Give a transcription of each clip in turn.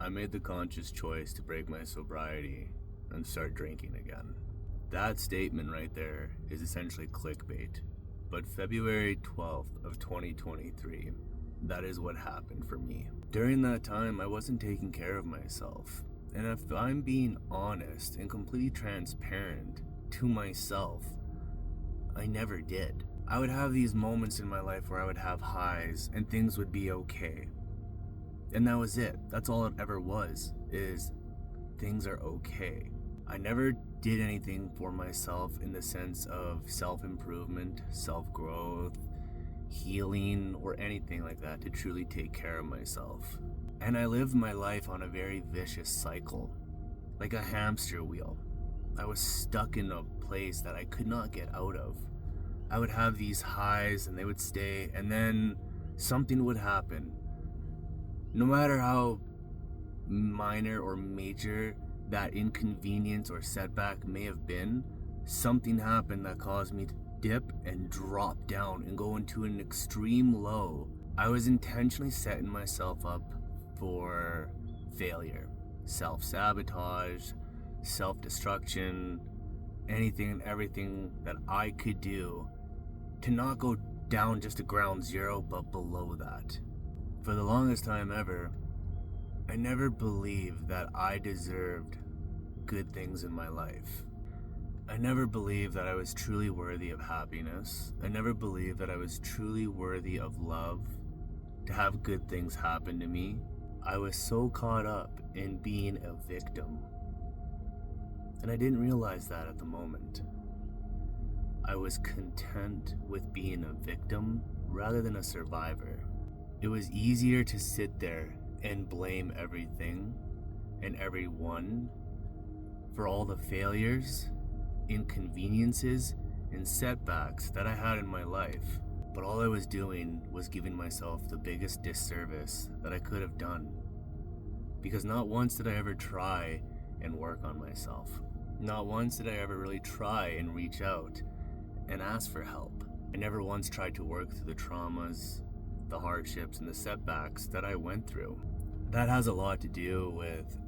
I made the conscious choice to break my sobriety and start drinking again. That statement right there is essentially clickbait. But February 12th of 2023, that is what happened for me. During that time, I wasn't taking care of myself. And if I'm being honest and completely transparent to myself, I never did. I would have these moments in my life where I would have highs and things would be okay. And that was it. That's all it ever was, is things are okay. I never did anything for myself in the sense of self-improvement, self-growth, healing, or anything like that to truly take care of myself. And I lived my life on a very vicious cycle, like a hamster wheel. I was stuck in a place that I could not get out of. I would have these highs and they would stay, and then something would happen. No matter how minor or major that inconvenience or setback may have been, something happened that caused me to dip and drop down and go into an extreme low. I was intentionally setting myself up for failure, self-sabotage, self-destruction, anything and everything that I could do to not go down just to ground zero, but below that. For the longest time ever, I never believed that I deserved good things in my life. I never believed that I was truly worthy of happiness. I never believed that I was truly worthy of love, to have good things happen to me. I was so caught up in being a victim. And I didn't realize that at the moment. I was content with being a victim rather than a survivor. It was easier to sit there and blame everything and everyone for all the failures, inconveniences, and setbacks that I had in my life. But all I was doing was giving myself the biggest disservice that I could have done. Because not once did I ever try and work on myself. Not once did I ever really try and reach out and ask for help. I never once tried to work through the traumas, the hardships, and the setbacks that I went through. That has a lot to do with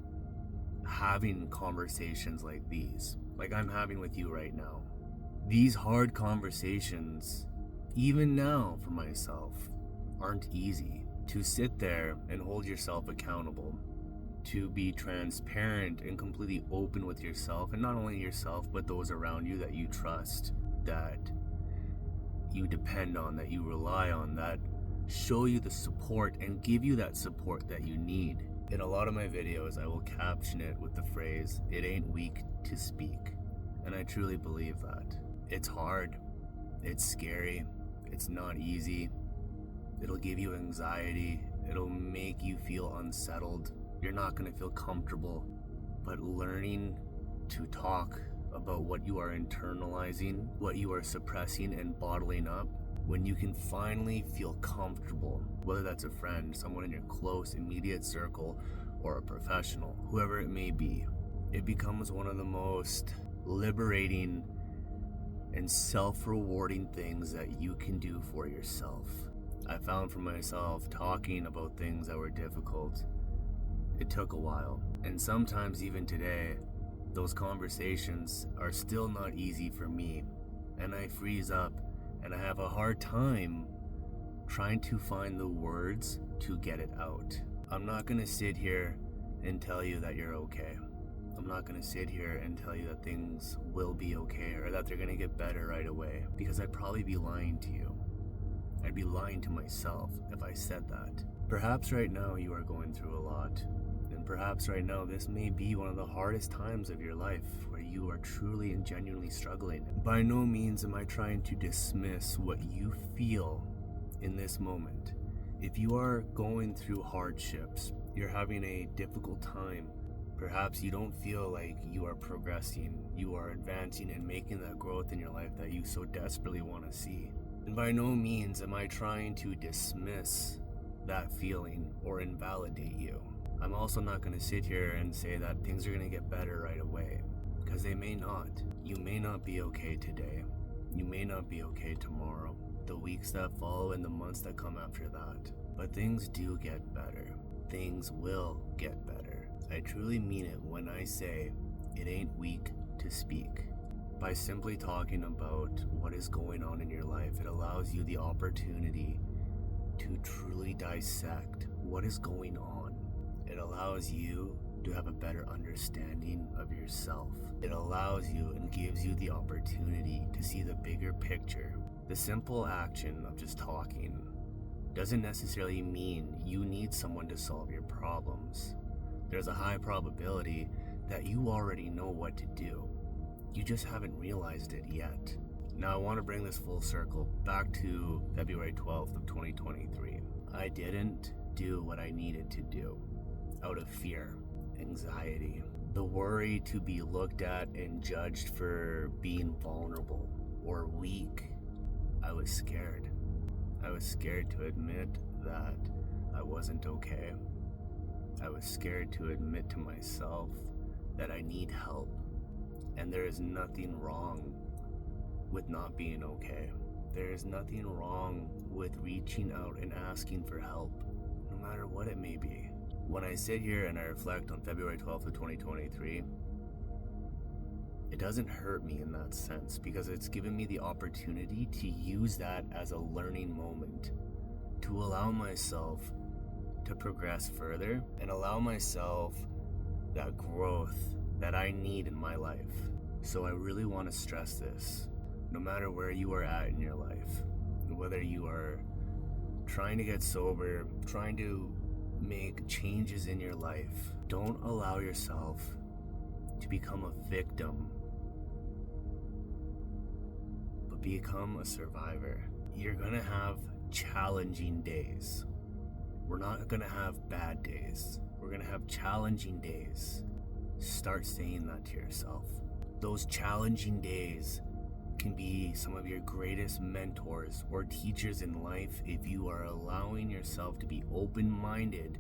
having conversations like these, like I'm having with you right now. These hard conversations, even now for myself, aren't easy. To sit there and hold yourself accountable, to be transparent and completely open with yourself, and not only yourself, but those around you that you trust, that you depend on, that you rely on, that show you the support and give you that support that you need. In a lot of my videos, I will caption it with the phrase, "It ain't weak to speak." And I truly believe that. It's hard, it's scary, it's not easy. It'll give you anxiety, it'll make you feel unsettled. You're not gonna feel comfortable. But learning to talk about what you are internalizing, what you are suppressing and bottling up, when you can finally feel comfortable, whether that's a friend, someone in your close, immediate circle, or a professional, whoever it may be, it becomes one of the most liberating and self-rewarding things that you can do for yourself. I found for myself talking about things that were difficult, it took a while. And sometimes even today, those conversations are still not easy for me. And I freeze up and I have a hard time trying to find the words to get it out. I'm not gonna sit here and tell you that you're okay. I'm not gonna sit here and tell you that things will be okay or that they're gonna get better right away, because I'd probably be lying to you. I'd be lying to myself if I said that. Perhaps right now you are going through a lot, and perhaps right now this may be one of the hardest times of your life where you are truly and genuinely struggling. By no means am I trying to dismiss what you feel in this moment. If you are going through hardships, you're having a difficult time, perhaps you don't feel like you are progressing, you are advancing and making that growth in your life that you so desperately want to see. And by no means am I trying to dismiss that feeling or invalidate you. I'm also not going to sit here and say that things are going to get better right away, because they may not. You may not be okay today. You may not be okay tomorrow, the weeks that follow and the months that come after that. But things do get better. things will get better. I truly mean it when I say it ain't weak to speak. By simply talking about what is going on in your life, it allows you the opportunity to truly dissect what is going on. It allows you to have a better understanding of yourself. It allows you and gives you the opportunity to see the bigger picture. The simple action of just talking doesn't necessarily mean you need someone to solve your problems. There's a high probability that you already know what to do. You just haven't realized it yet. Now I want to bring this full circle back to February 12th of 2023. I didn't do what I needed to do out of fear, anxiety, the worry to be looked at and judged for being vulnerable or weak. I was scared. I was scared to admit that I wasn't okay. I was scared to admit to myself that I need help. And there is nothing wrong with not being okay. There is nothing wrong with reaching out and asking for help, no matter what it may be. When I sit here and I reflect on February 12th of 2023, it doesn't hurt me in that sense because it's given me the opportunity to use that as a learning moment, to allow myself to progress further and allow myself that growth that I need in my life. So I really want to stress this. No matter where you are at in your life, whether you are trying to get sober, trying to make changes in your life, don't allow yourself to become a victim, but become a survivor. You're gonna have challenging days. We're not gonna have bad days. We're gonna have challenging days. Start saying that to yourself. Those challenging days can be some of your greatest mentors or teachers in life if you are allowing yourself to be open-minded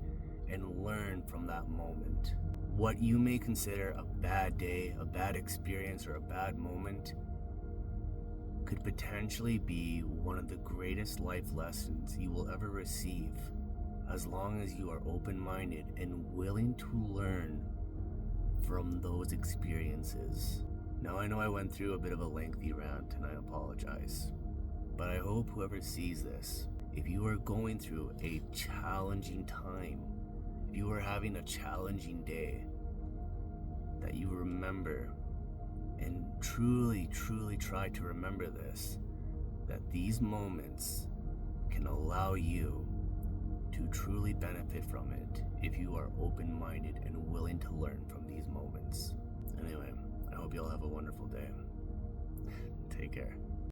and learn from that moment. What you may consider a bad day, a bad experience, or a bad moment could potentially be one of the greatest life lessons you will ever receive, as long as you are open-minded and willing to learn from those experiences. Now I know I went through a bit of a lengthy rant and I apologize, but I hope whoever sees this, if you are going through a challenging time, if you are having a challenging day, that you remember and truly try to remember this, that these moments can allow you to truly benefit from it if you are open-minded and willing to learn from these moments. Anyway, I hope you all have a wonderful day. Take care.